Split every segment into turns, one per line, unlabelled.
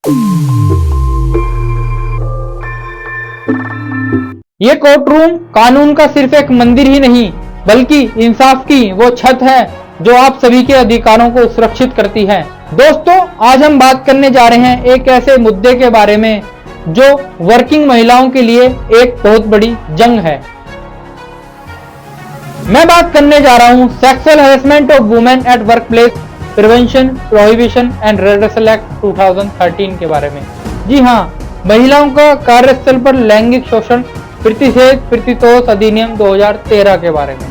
ये court room कानून का सिर्फ एक मंदिर ही नहीं बल्कि इंसाफ की वो छत है जो आप सभी के अधिकारों को सुरक्षित करती है। दोस्तों, आज हम बात करने जा रहे हैं एक ऐसे मुद्दे के बारे में जो वर्किंग महिलाओं के लिए एक बहुत बड़ी जंग है। मैं बात करने जा रहा हूं sexual harassment of women at workplace prevention prohibition and redressal act 2013 के बारे में। जी हां, महिलाओं का कार्यस्थल पर लैंगिक शोषण प्रतिषेध प्रतितोष अधिनियम 2013 के बारे में।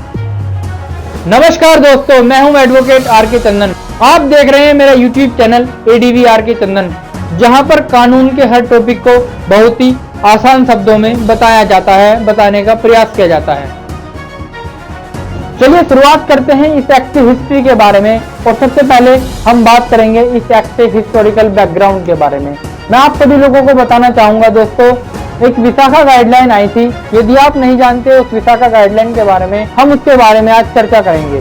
नमस्कार दोस्तों, मैं हूं एडवोकेट आर के चंदन। आप देख रहे हैं मेरा यूट्यूब चैनल एडीवी आर के चंदन, जहां पर कानून के हर टॉपिक को बहुत ही आसान शब्दों में बताया जाता है, बताने का प्रयास किया जाता है। चलिए शुरुआत करते हैं इस एक्ट की हिस्ट्री के बारे में। और सबसे पहले हम बात करेंगे इस एक्ट के हिस्टोरिकल बैकग्राउंड के बारे में। मैं आप सभी लोगों को बताना चाहूंगा दोस्तों, एक विशाखा गाइडलाइन आई थी। यदि आप नहीं जानते उस विशाखा गाइडलाइन के बारे में, हम उसके बारे में आज चर्चा करेंगे।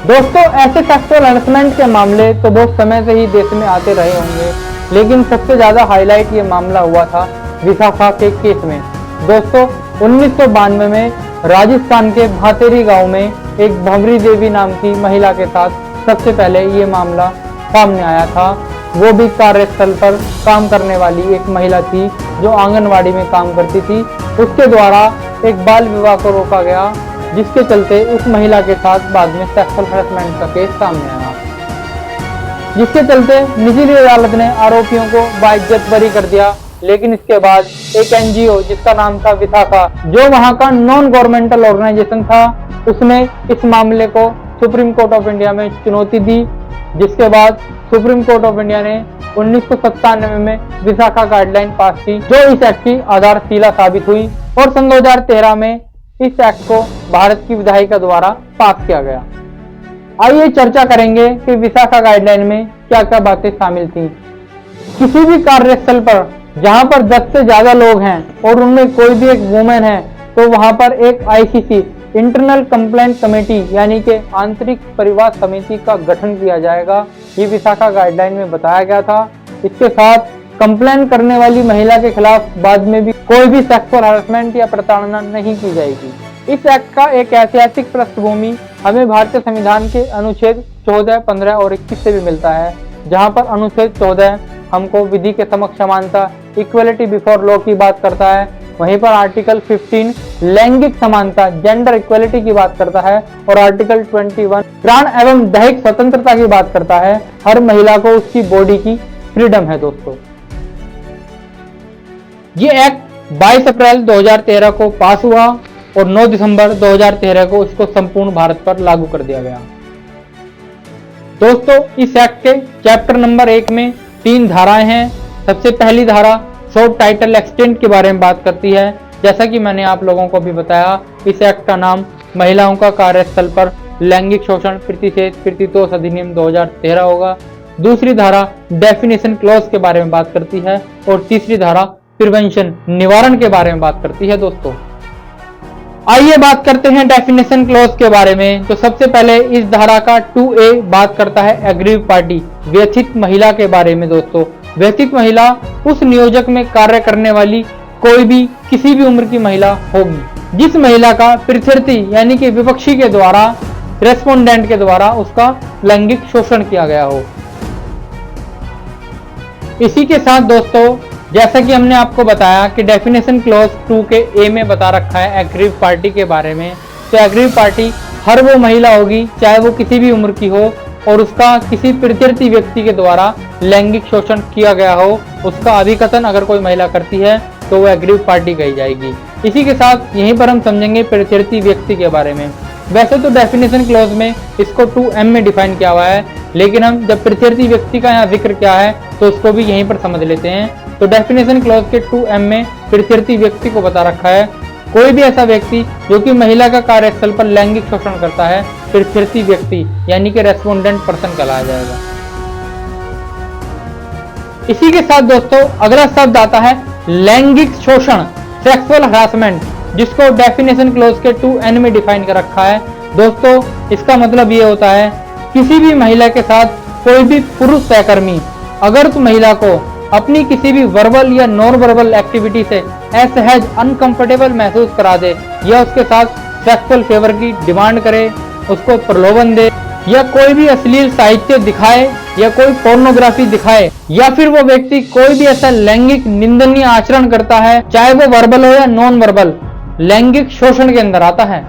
दोस्तों, ऐसे सेक्सुअल हैरेसमेंट के मामले तो बहुत समय से ही देश में आते रहे होंगे, लेकिन सबसे ज्यादा हाईलाइट ये मामला हुआ था विशाखा के केस में। दोस्तों, 1992 में राजस्थान के भातेरी गांव में एक भंवरी देवी नाम की महिला के साथ सबसे पहले ये मामला सामने आया था। वो भी कार्यस्थल पर काम करने वाली एक महिला थी जो आंगनवाड़ी में काम करती थी। उसके द्वारा एक बाल विवाह को रोका गया, जिसके चलते उस महिला के साथ बाद में सेक्सुअल हैरेसमेंट का केस सामने आया, जिसके चलते निचली अदालत ने आरोपियों को बाइज्जत बरी कर दिया। लेकिन इसके बाद एक एनजीओ जिसका नाम था विशाखा, जो वहां का नॉन गवर्नमेंटल ऑर्गेनाइजेशन था, उसने इस मामले को सुप्रीम कोर्ट ऑफ इंडिया में चुनौती दी। जिसके बाद सुप्रीम कोर्ट ऑफ इंडिया ने 1997 में विशाखा गाइडलाइन पास की, जो इस एक्ट की आधारशिला साबित हुई। और सन 2013 में इस एक्ट को भारत की विधायिका द्वारा पास किया गया। आइए चर्चा करेंगे कि विशाखा गाइडलाइन में क्या क्या बातें शामिल थी। किसी भी कार्यस्थल पर जहां पर 10 से ज्यादा लोग हैं और उनमें कोई भी एक वुमेन है, तो वहां पर एक आईसीसी इंटरनल कंप्लेंट कमेटी यानी कि आंतरिक परिवाद समिति का गठन किया जाएगा। ये विशाखा गाइडलाइन में बताया गया था। इसके साथ कंप्लेंट करने वाली महिला के खिलाफ बाद में भी कोई भी सेक्सुअल हैरेसमेंट या प्रताड़ना नहीं की जाएगी। इस एक्ट का एक ऐतिहासिक पृष्ठभूमि हमें भारतीय संविधान के अनुच्छेद 14, 15 और 21 से भी मिलता है, जहां पर अनुच्छेद 14 हमको विधि के समक्ष समानता इक्वलिटी बिफोर लॉ की बात करता है। वहीं पर आर्टिकल 15 लैंगिक समानता जेंडर इक्वलिटी की बात करता है। और आर्टिकल 21 प्राण एवं दैहिक स्वतंत्रता की बात करता है। हर महिला को उसकी बॉडी की फ्रीडम है। दोस्तों, ये एक्ट 22 अप्रैल 2013 को पास हुआ और 9 दिसंबर 2013 को इसको संपूर्ण भारत पर लागू कर दिया गया। दोस्तों, इस एक्ट के चैप्टर नंबर 1 में 3 धाराएं हैं। सबसे पहली धारा शॉर्ट टाइटल एक्सटेंट के बारे में बात करती है। जैसा कि मैंने आप लोगों को भी बताया, इस एक्ट का नाम महिलाओं का कार्यस्थल पर लैंगिक शोषण प्रतिषेध प्रतितोष अधिनियम 2013 होगा। दूसरी धारा डेफिनेशन क्लॉज के बारे में बात करती है और तीसरी धारा प्रिवेंशन निवारण के बारे में बात करती है। दोस्तों, आइए बात करते हैं डेफिनेशन क्लॉज के बारे में। तो सबसे पहले इस धारा का 2A बात करता है एग्रीव पार्टी व्यथित महिला के बारे में। दोस्तों, व्यथित महिला उस नियोजक में कार्य करने वाली कोई भी किसी भी उम्र की महिला होगी जिस महिला का प्रत्यर्थी यानी कि विपक्षी के द्वारा रेस्पोंडेंट के द्वारा उसका लैंगिक शोषण किया गया हो। इसी के साथ दोस्तों, जैसा कि हमने आपको बताया कि डेफिनेशन क्लॉज 2 के ए में बता रखा है एग्रीव पार्टी के बारे में। तो एग्रीव पार्टी हर वो महिला होगी चाहे वो किसी भी उम्र की हो और उसका किसी प्रत्यर्थी व्यक्ति के द्वारा लैंगिक शोषण किया गया हो, उसका अभिकथन अगर कोई महिला करती है तो वो एग्रीव पार्टी कही जाएगी। इसी के साथ यहीं पर हम समझेंगे प्रत्यर्थी व्यक्ति के बारे में। वैसे तो डेफिनेशन क्लॉज में इसको 2M में डिफाइन किया हुआ है, लेकिन हम जब प्रत्यर्थी व्यक्ति का यहाँ जिक्र क्या है तो उसको भी यहीं पर समझ लेते हैं। तो डेफिनेशन क्लॉज के 2M में प्रत्यर्थी व्यक्ति को बता रखा है कोई भी ऐसा व्यक्ति जो कि महिला का कार्यस्थल पर लैंगिक शोषण करता है, प्रत्यर्थी व्यक्ति यानी कि रेस्पोंडेंट पर्सन कहलाया जाएगा। इसी के साथ दोस्तों अगला शब्द आता है लैंगिक शोषण सेक्सुअल हरासमेंट, जिसको डेफिनेशन क्लॉज के 2N में डिफाइन कर रखा है। दोस्तों, इसका मतलब ये होता है किसी भी महिला के साथ कोई भी पुरुष सहकर्मी अगर उस महिला को अपनी किसी भी वर्बल या नॉन वर्बल एक्टिविटी से असहज अनकंफर्टेबल महसूस करा दे या उसके साथ सेक्सुअल फेवर की डिमांड करे, उसको प्रलोभन दे या कोई भी अश्लील साहित्य दिखाए या कोई पोर्नोग्राफी दिखाए या फिर वो व्यक्ति कोई भी ऐसा लैंगिक निंदनीय आचरण करता है, चाहे वो वर्बल हो या नॉन वर्बल, लैंगिक शोषण के अंदर आता है।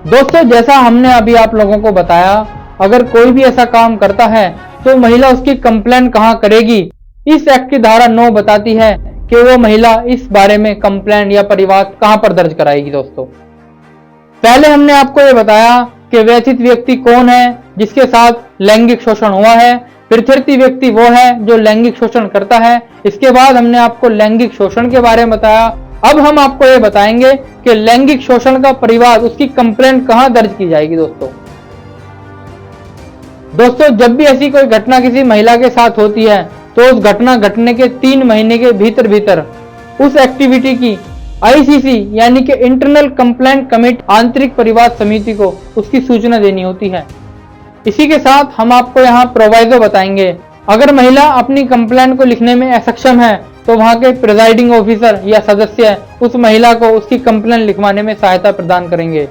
दोस्तों, जैसा हमने अभी आप लोगों को बताया, अगर कोई भी ऐसा काम करता है तो महिला उसकी कंप्लेंट कहां करेगी। इस एक्ट की धारा 9 बताती है कि वो महिला इस बारे में कंप्लेंट या परिवाद कहां पर दर्ज कराएगी। दोस्तों, पहले हमने आपको ये बताया कि व्यथित व्यक्ति कौन है जिसके साथ लैंगिक शोषण हुआ है, प्रत्यर्थी व्यक्ति वो है जो लैंगिक शोषण करता है। इसके बाद हमने आपको लैंगिक शोषण के बारे में बताया। अब हम आपको ये बताएंगे कि लैंगिक शोषण का परिवाद, उसकी कंप्लेंट कहां दर्ज की जाएगी। दोस्तों, जब भी ऐसी कोई घटना किसी महिला के साथ होती है तो उस घटना घटने के 3 महीने के भीतर भीतर उस एक्टिविटी की आईसीसी यानी कि इंटरनल कंप्लेंट कमेटी, आंतरिक परिवाद समिति को उसकी सूचना देनी होती है। इसी के साथ हम आपको यहाँ प्रोवाइजो बताएंगे। अगर महिला अपनी कंप्लेंट को लिखने में असक्षम है तो वहां के प्रिजाइडिंग ऑफिसर या सदस्य उस महिला को उसकी कंप्लेंट लिखवाने में सहायता प्रदान करेंगे।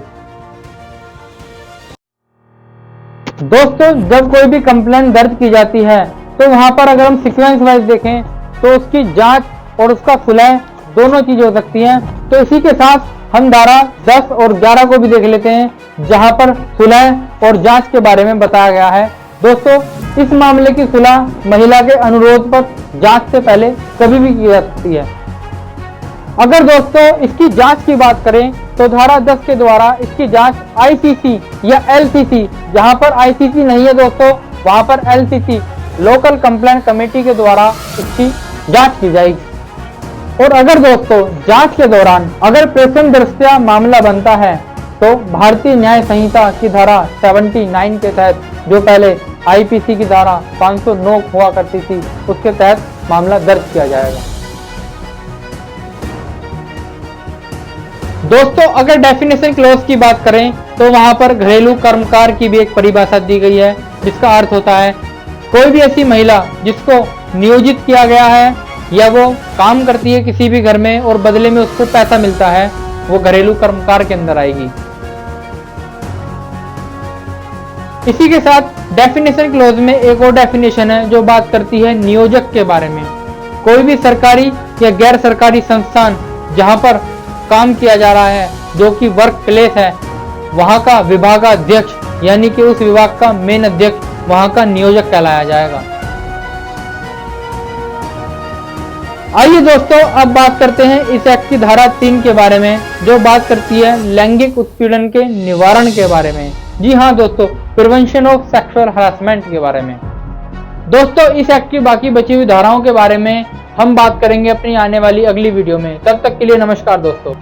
दोस्तों, जब कोई भी कंप्लेंट दर्ज की जाती है तो वहां पर अगर हम सीक्वेंस वाइज देखें तो उसकी जांच और उसका सुलह दोनों चीज हो सकती हैं। तो इसी के साथ हम धारा 10 और 11 को भी देख लेते हैं, जहां पर सुलह और जांच के बारे में बताया गया है। दोस्तों, इस मामले की सुलह महिला के अनुरोध पर जांच से पहले कभी भी की जा सकती है। अगर दोस्तों इसकी जांच की बात करें तो धारा 10 के द्वारा इसकी जांच आईसीसी या एलसीसी, जहां पर आईसीसी नहीं है दोस्तों, वहां पर एलसीसी लोकल कंप्लेंट कमेटी के द्वारा इसकी जांच की जाएगी। और अगर दोस्तों जांच के दौरान अगर प्रथम दृष्टया मामला बनता है तो भारतीय न्याय संहिता की धारा 79 के तहत, जो पहले आईपीसी की धारा 509 हुआ करती थी, उसके तहत मामला दर्ज किया जाएगा। दोस्तों, अगर डेफिनेशन क्लॉज की बात करें तो वहां पर घरेलू कर्मकार की भी एक परिभाषा दी गई है, जिसका अर्थ होता है कोई भी ऐसी महिला जिसको नियोजित किया गया है या वो काम करती है किसी भी घर में और बदले में उसको पैसा मिलता है, वो घरेलू कर्मकार के अंदर आएगी। इसी के साथ डेफिनेशन क्लॉज में एक और डेफिनेशन है जो बात करती है नियोजक के बारे में। कोई भी सरकारी या गैर सरकारी संस्थान जहां पर काम किया जा रहा है, जो कि वर्क प्लेस है, वहां का विभागाध्यक्ष यानी कि उस विभाग का मेन अध्यक्ष वहां का नियोजक कहलाया जाएगा। आइए दोस्तों, अब बात करते हैं इस एक्ट की धारा 3 के बारे में, जो बात करती है लैंगिक उत्पीड़न के निवारण के बारे में। जी हाँ दोस्तों, प्रिवेंशन ऑफ सेक्सुअल हरासमेंट के बारे में। दोस्तों, इस एक्ट की बाकी बची हुई धाराओं के बारे में हम बात करेंगे अपनी आने वाली अगली वीडियो में। तब तक के लिए नमस्कार दोस्तों।